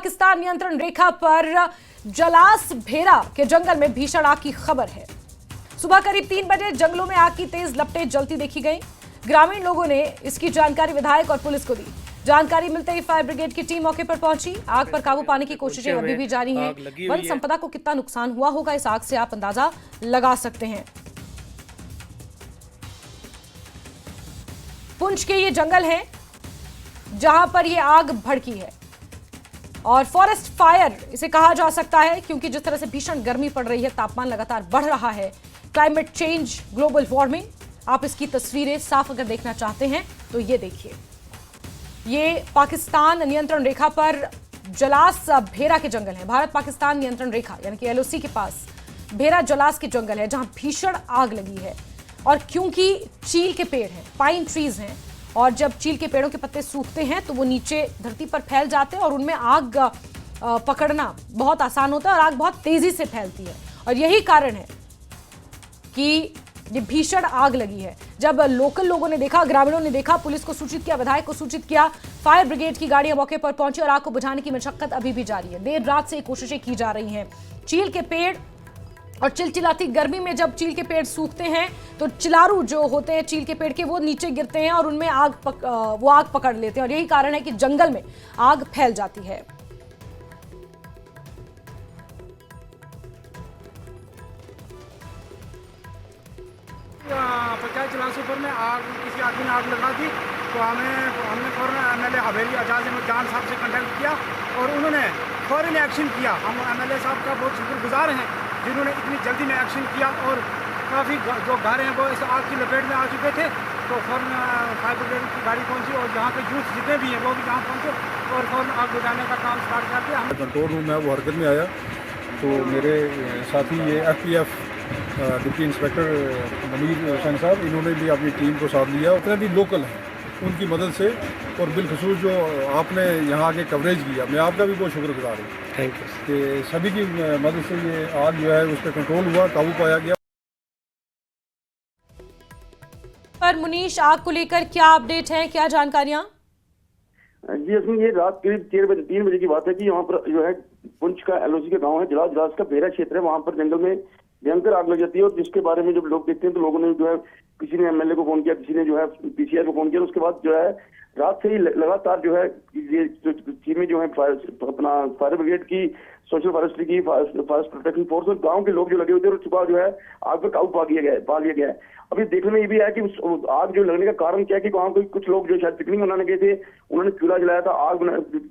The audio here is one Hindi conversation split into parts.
पाकिस्तान नियंत्रण रेखा पर जलास भेरा के जंगल में भीषण आग की खबर है। सुबह करीब 3 बजे जंगलों में आग की तेज लपटें जलती देखी गई। ग्रामीण लोगों ने इसकी जानकारी विधायक और पुलिस को दी। जानकारी मिलते ही फायर ब्रिगेड की टीम मौके पर पहुंची। आग पर काबू पाने की कोशिशें अभी भी जारी हैं। वन संपदा को कितना नुकसान हुआ होगा इस आग से आप अंदाजा लगा सकते हैं। पुंछ के ये जंगल है जहां पर ये आग भड़की है और फॉरेस्ट फायर इसे कहा जा सकता है, क्योंकि जिस तरह से भीषण गर्मी पड़ रही है, तापमान लगातार बढ़ रहा है, क्लाइमेट चेंज, ग्लोबल वार्मिंग। आप इसकी तस्वीरें साफ अगर देखना चाहते हैं तो ये देखिए, ये पाकिस्तान नियंत्रण रेखा पर जलास भेरा के जंगल है। भारत पाकिस्तान नियंत्रण रेखा यानी कि एलओसी के पास भेरा जलास के जंगल है जहां भीषण आग लगी है। और क्योंकि चील के पेड़ हैं, पाइन ट्रीज हैं, और जब चील के पेड़ों के पत्ते सूखते हैं तो वो नीचे धरती पर फैल जाते हैं और उनमें आग पकड़ना बहुत आसान होता है और आग बहुत तेजी से फैलती है। और यही कारण है कि ये भीषण आग लगी है। जब लोकल लोगों ने देखा, ग्रामीणों ने देखा, पुलिस को सूचित किया, विधायक को सूचित किया, फायर ब्रिगेड की गाड़ियां मौके पर पहुंची और आग को बुझाने की मशक्कत अभी भी जारी है। देर रात से कोशिशें की जा रही हैं। चील के पेड़ और चिलचिलाती गर्मी में जब चील के पेड़ सूखते हैं तो चिलारू जो होते हैं चील के पेड़ के, वो नीचे गिरते हैं और उनमें आग पकड़ लेते हैं और यही कारण है कि जंगल में आग फैल जाती है। पंचायत जलासपुर में आग, किसी आदमी ने आग लगा दी तो हमने फौरन एमएलए हवेली आजाद अहमद जान साहब से कांटेक्ट किया और उन्होंने फौरन एक्शन किया। हम एमएलए साहब का बहुत शुक्रगुजार हैं जिन्होंने इतनी जल्दी में एक्शन किया और काफ़ी जो घर हैं वो इस आग की लपेट में आ चुके थे। तो फौरन फायर ब्रिगेड की गाड़ी पहुंची और यहाँ के यूथ जितने भी हैं वो भी यहाँ पहुँचे और फौरन आग बुझाने का काम स्टार्ट कर दिया। कंट्रोल रूम है वो हरकत में आया तो मेरे साथी ये एफपीएफ डिप्टी इंस्पेक्टर मनीर हुसैन साहब, इन्होंने भी अपनी टीम को साथ लिया। उतने भी लोकल हैं, उनकी मदद से और बिलखसूस जो आपने यहाँ आके कवरेज किया, मैं आपका भी बहुत शुक्रगुजार हूँ। Thank you. कि सभी की मदद से ये आग जो है उस पर कंट्रोल हुआ, काबू पाया गया। पर मुनीश, आग को लेकर क्या अपडेट है, क्या जानकारियां? जी असमी, ये रात करीब 3 बजे की बात है कि यहाँ पर जो है पुंछ का एलओसी का गांव है, जलास का भेरा क्षेत्र है, वहां पर जंगल में भयंकर आग लग जाती है। और जिसके बारे में जब लोग देखते हैं तो लोगों ने जो है, किसी ने एमएलए को फोन किया, किसी ने जो है पीसीआर को फोन किया। उसके बाद जो है रात से ही लगातार जो है ये टीमें जो है अपना फायर ब्रिगेड की, सोशल फॉरेस्ट्री की, फॉरेस्ट प्रोटेक्शन फोर्स और गांव के लोग जो लगे हुए थे और सुबह जो है आग पर काबू पा लिया गया है। अभी देखने में ये भी है कि उस आग जो लगने का कारण क्या है कि वहाँ कोई कुछ लोग जो शायद पिकनिक मनाने गए थे, उन्होंने चूल्हा जलाया था, आग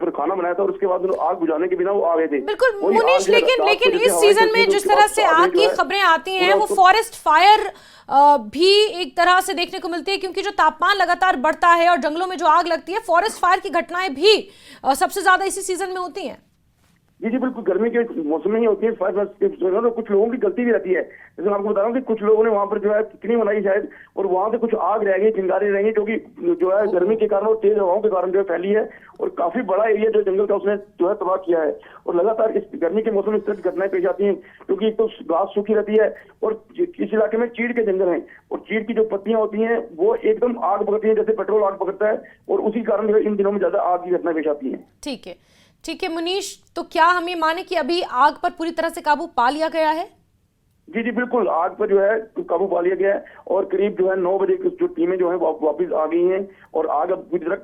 पर खाना बनाया था और उसके बाद आग बुझाने के बिना वो आ गए थे। बिल्कुल मुनीश, लेकिन इस सीजन में जिस तरह से आग की खबरें आती हैं वो फॉरेस्ट फायर भी एक तरह से देखने को मिलती है, क्योंकि जो तापमान लगातार बढ़ता है और जंगलों में जो आग लगती है, फॉरेस्ट फायर की घटनाएं भी सबसे ज्यादा इसी सीजन में होती हैं। जी बिल्कुल, गर्मी के मौसम में ही होती है। तो कुछ लोगों की गलती भी रहती है। जैसे मैं आपको बता रहा हूँ कि कुछ लोगों ने वहाँ पर जो है पिकनिक मनाई शायद, और वहाँ से कुछ आग रह गई, चिंगारी रह गई, जो कि जो है गर्मी के कारण और तेज हवाओं के कारण जो है फैली है और काफी बड़ा एरिया जो जंगल का उसने जो है तबाह किया है। और लगातार इस गर्मी के मौसम में इस तरह की घटनाएं पेश आती हैं, क्योंकि एक तो घास सूखी रहती है और इस इलाके में चीड़ के जंगल हैं और चीड़ की जो पत्तियां होती हैं वो एकदम आग पकड़ती हैं, जैसे पेट्रोल आग पकड़ता है, और उसी कारण जो है इन दिनों में ज्यादा आग की घटनाएं पेश आती है। ठीक है मुनीश, तो क्या हम ये माने कि अभी आग पर पूरी तरह से काबू पा लिया गया है? जी बिल्कुल, आग पर जो है काबू पा लिया गया है और करीब जो है 9 बजे जो टीमें जो है वापस आ गई हैं और आग अब पूरी तरह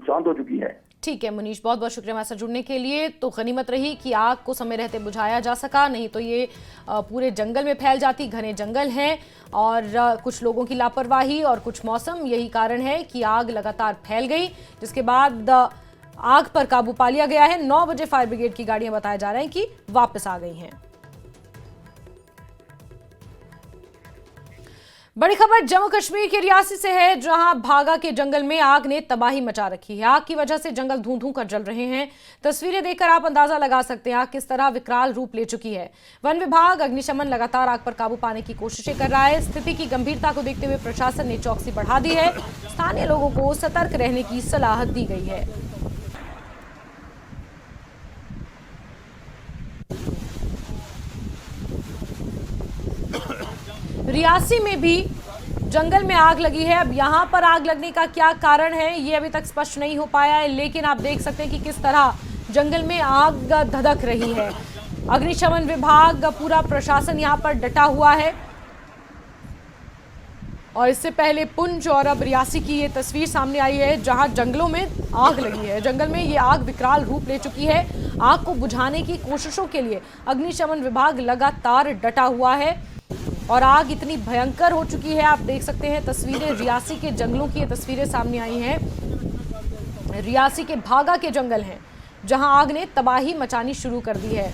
शांत हो चुकी है। ठीक है मुनीश, बहुत बहुत शुक्रिया हमारे साथ जुड़ने के लिए। तो गनीमत रही कि आग को समय रहते बुझाया जा सका, नहीं तो ये पूरे जंगल में फैल जाती। घने जंगल हैं और कुछ लोगों की लापरवाही और कुछ मौसम, यही कारण है कि आग लगातार फैल गई, जिसके बाद आग पर काबू पा लिया गया है। 9 बजे फायर ब्रिगेड की गाड़ियां बताया जा रहा है कि वापस आ गई हैं। बड़ी खबर जम्मू कश्मीर के रियासी से है, जहां भागा के जंगल में आग ने तबाही मचा रखी है। आग की वजह से जंगल धूं-धूं कर जल रहे हैं। तस्वीरें देखकर आप अंदाजा लगा सकते हैं आग किस तरह विकराल रूप ले चुकी है। वन विभाग, अग्निशमन लगातार आग पर काबू पाने की कोशिशें कर रहा है। स्थिति की गंभीरता को देखते हुए प्रशासन ने चौकसी बढ़ा दी है। स्थानीय लोगों को सतर्क रहने की सलाह दी गई है। रियासी में भी जंगल में आग लगी है। अब यहां पर आग लगने का क्या कारण है ये अभी तक स्पष्ट नहीं हो पाया है, लेकिन आप देख सकते हैं कि किस तरह जंगल में आग धधक रही है। अग्निशमन विभाग, पूरा प्रशासन यहां पर डटा हुआ है। और इससे पहले पुंछ और अब रियासी की ये तस्वीर सामने आई है, जहां जंगलों में आग लगी है। जंगल में ये आग विकराल रूप ले चुकी है। आग को बुझाने की कोशिशों के लिए अग्निशमन विभाग लगातार डटा हुआ है और आग इतनी भयंकर हो चुकी है। आप देख सकते हैं तस्वीरें, रियासी के जंगलों की ये तस्वीरें सामने आई हैं। रियासी के भागा के जंगल हैं, जहां आग ने तबाही मचानी शुरू कर दी है।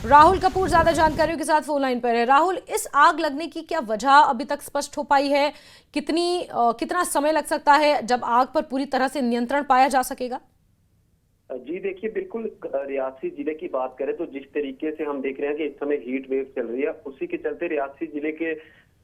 राहुल कपूर ज्यादा जानकारियों के साथ फोन लाइन पर है। राहुल, इस आग लगने की क्या वजह अभी तक स्पष्ट हो पाई है? कितना समय लग सकता है जब आग पर पूरी तरह से नियंत्रण पाया जा सकेगा? जी देखिए, बिल्कुल रियासी जिले की बात करें तो जिस तरीके से हम देख रहे हैं कि इस समय हीट वेव चल रही है, उसी के चलते रियासी जिले के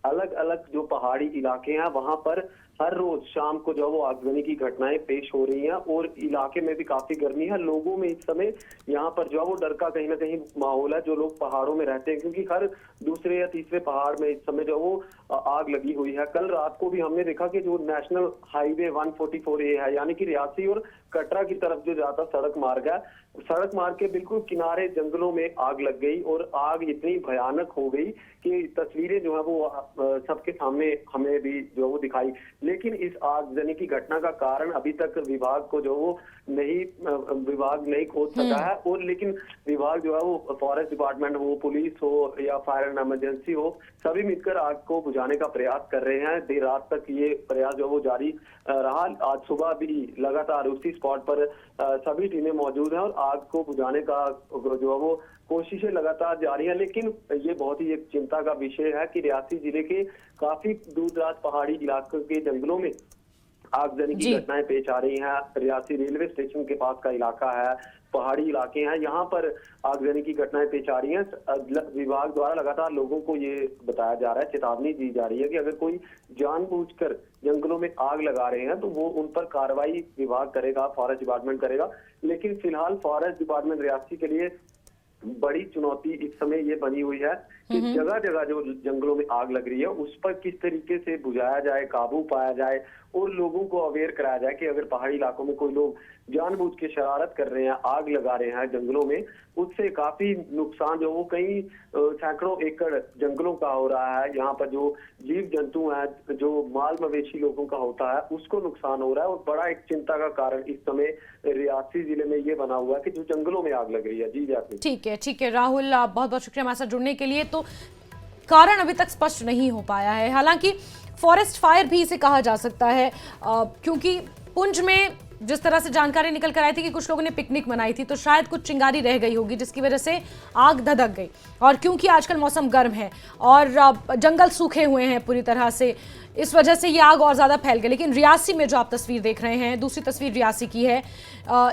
अलग अलग जो पहाड़ी इलाके हैं वहां पर हर रोज शाम को जो वो आगजनी की घटनाएं पेश हो रही हैं और इलाके में भी काफी गर्मी है। लोगों में इस समय यहाँ पर जो है वो डर का कहीं ना कहीं माहौल है, जो लोग पहाड़ों में रहते हैं, क्योंकि हर दूसरे या तीसरे पहाड़ में इस समय जो वो आग लगी हुई है। कल रात को भी हमने देखा कि जो नेशनल हाईवे 144A है, यानी कि रियासी और कटरा की तरफ जो जाता सड़क मार्ग है, सड़क मार्ग के बिल्कुल किनारे जंगलों में आग लग गई और आग इतनी भयानक हो गई कि तस्वीरें जो है वो सबके सामने हमें भी जो वो दिखाई। लेकिन इस आगजनी की घटना का कारण अभी तक विभाग को जो वो विभाग नहीं खोज सका है। और लेकिन विभाग जो है वो फॉरेस्ट डिपार्टमेंट हो, पुलिस हो या फायर एंड इमरजेंसी हो, सभी मिलकर आग को बुझाने का प्रयास कर रहे हैं। देर रात तक ये प्रयास जो वो जारी रहा। आज सुबह भी लगातार उसी स्पॉट पर सभी टीमें मौजूद हैं और आग को बुझाने का जो है वो कोशिशें लगातार जारी है। लेकिन ये बहुत ही एक चिंता का विषय है कि रियासी जिले के काफी दूर दराज पहाड़ी इलाकों के जंगलों में आगजनी की घटनाएं पेश आ रही हैं। रियासी रेलवे स्टेशन के पास का इलाका है, पहाड़ी इलाके हैं, यहाँ पर आगजनी की घटनाएं पेश आ रही हैं। विभाग द्वारा लगातार लोगों को ये बताया जा रहा है, चेतावनी दी जा रही है कि अगर कोई जानबूझकर जंगलों में आग लगा रहे हैं तो वो उन पर कार्रवाई विभाग करेगा, फॉरेस्ट डिपार्टमेंट करेगा। लेकिन फिलहाल फॉरेस्ट डिपार्टमेंट रियासी के लिए बड़ी चुनौती इस समय ये बनी हुई है कि जगह जगह जो जंगलों में आग लग रही है उस पर किस तरीके से बुझाया जाए, काबू पाया जाए और लोगों को अवेयर कराया जाए कि अगर पहाड़ी इलाकों में कोई लोग जानबूझ के शरारत कर रहे हैं, आग लगा रहे हैं जंगलों में, उससे काफी नुकसान जो वो कई सैकड़ों एकड़ जंगलों का हो रहा है। यहाँ पर जो जीव जंतु हैं, जो माल मवेशी लोगों का होता है, उसको नुकसान हो रहा है। और बड़ा एक चिंता का कारण इस समय रियासी जिले में ये बना हुआ है कि जो जंगलों में आग लग रही है। जी जाती। ठीक है राहुल, बहुत बहुत शुक्रिया हमारे साथ जुड़ने के लिए। तो कारण अभी तक स्पष्ट नहीं हो पाया है, हालांकि फॉरेस्ट फायर भी इसे कहा जा सकता है, क्योंकि पुंछ में जिस तरह से जानकारी निकल कर आई थी कि कुछ लोगों ने पिकनिक मनाई थी, तो शायद कुछ चिंगारी रह गई होगी जिसकी वजह से आग धधक गई। और क्योंकि आजकल मौसम गर्म है और जंगल सूखे हुए हैं पूरी तरह से, इस वजह से ये आग और ज़्यादा फैल गई। लेकिन रियासी में जो आप तस्वीर देख रहे हैं, दूसरी तस्वीर रियासी की है,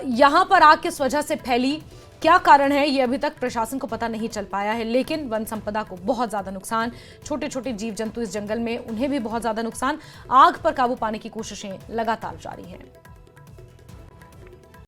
यहाँ पर आग किस वजह से फैली, क्या कारण है, ये अभी तक प्रशासन को पता नहीं चल पाया है। लेकिन वन संपदा को बहुत ज्यादा नुकसान, छोटे छोटे जीव जंतु इस जंगल में, उन्हें भी बहुत ज्यादा नुकसान। आग पर काबू पाने की कोशिशें लगातार जारी हैं।